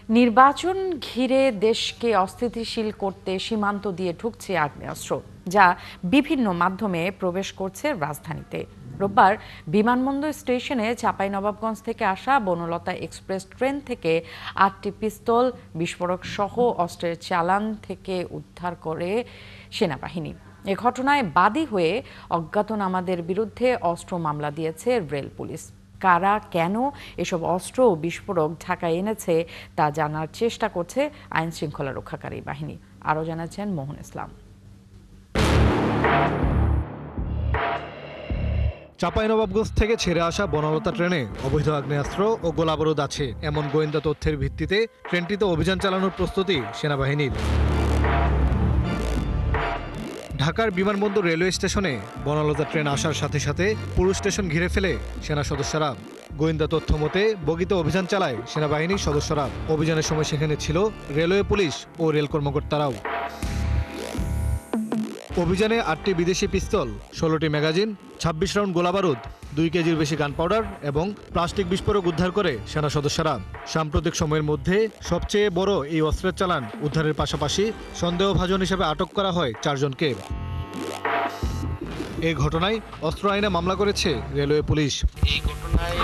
নির্বাচন ঘিরে দেশকে অস্থিতিশীল করতে সীমান্ত দিয়ে ঢুকছে আগ্নেয়াস্ত্র, যা বিভিন্ন মাধ্যমে প্রবেশ করছে রাজধানীতে। রোববার বিমানবন্দর স্টেশনে চাঁপাইনবাবগঞ্জ থেকে আসা বনলতা এক্সপ্রেস ট্রেন থেকে ৮টি পিস্তল, বিস্ফোরক সহ অস্ত্রের চালান থেকে উদ্ধার করে সেনাবাহিনী। এ ঘটনায় বাদী হয়ে অজ্ঞাতনামাদের বিরুদ্ধে অস্ত্র মামলা দিয়েছে রেল পুলিশ। কারা কেন এসব অস্ত্র ও বিস্ফোরক ঢাকায় এনেছে তা জানার চেষ্টা করছে আইন শৃঙ্খলা রক্ষাকারী বাহিনী। আরও জানাচ্ছেন মোহন ইসলাম। চাঁপাইনবাবগঞ্জ থেকে ছেড়ে আসা বনলতা ট্রেনে অবৈধ আগ্নেয়াস্ত্র ও গোলাবারুদ আছে এমন গোয়েন্দা তথ্যের ভিত্তিতে ট্রেনটিতে অভিযান চালানোর প্রস্তুতি সেনাবাহিনীর। ঢাকার বিমানবন্দর রেলওয়ে স্টেশনে বনলতা ট্রেন আসার সাথে সাথে পুরো স্টেশন ঘিরে ফেলে সেনা সদস্যরা। গোয়েন্দা তথ্য মতে বগিতে অভিযান চালায় সেনাবাহিনীর সদস্যরা। অভিযানের সময় সেখানে ছিল রেলওয়ে পুলিশ ও রেল কর্মকর্তারাও। অভিযানে ৮টি বিদেশি পিস্তল, ১৬টি ম্যাগাজিন, ২৬ রাউন্ড গোলাবারুদ, ২ কেজির বেশি গান পাউডার এবং প্লাস্টিক বিস্ফোরক উদ্ধার করে সেনা সদস্যরা। সাম্প্রতিক সময়ের মধ্যে সবচেয়ে বড় এই অস্ত্রের চালান উদ্ধারের পাশাপাশি সন্দেহভাজন হিসেবে আটক করা হয় ৪ জনকে। এই ঘটনায় অস্ত্র আইনে মামলা করেছে রেলওয়ে পুলিশ। এই ঘটনায়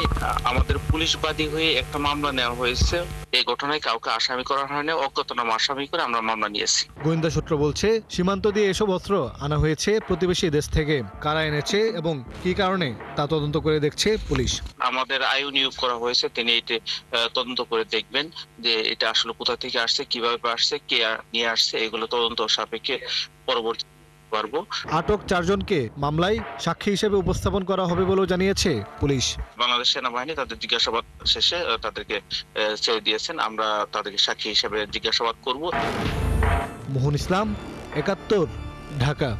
আমাদের পুলিশ বাদী হয়ে একটা মামলা নেওয়া হয়েছে। এই ঘটনায় কাউকে আসামি করা হয়নি, অজ্ঞাতনামা আসামি করে আমরা মামলা নিয়েছি। গোয়েন্দা সূত্র বলছে সীমান্ত দিয়ে এসব অস্ত্র আনা হয়েছে প্রতিবেশী দেশ থেকে। কারা এনেছে এবং কি কারণে তা তদন্ত করে দেখছে পুলিশ। আমাদের আইও নিয়োগ করা হয়েছে, তিনি এটি তদন্ত করে দেখবেন যে এটা আসলে কোথা থেকে আসছে, কিভাবে আসছে, কে নিয়ে আসছে, এগুলো তদন্ত সাপেক্ষে পরবর্তী পারবো। আটক ৪ জনকে মামলায় সাক্ষী হিসেবে উপস্থাপন করা হবে বলেও জানিয়েছে পুলিশ। বাংলাদেশ সেনাবাহিনী তাদের জিজ্ঞাসাবাদ শেষে তাদেরকে ছেড়ে দিয়েছেন। আমরা তাদেরকে সাক্ষী হিসেবে জিজ্ঞাসাবাদ করব। মোহন ইসলাম, ৭১, ঢাকা।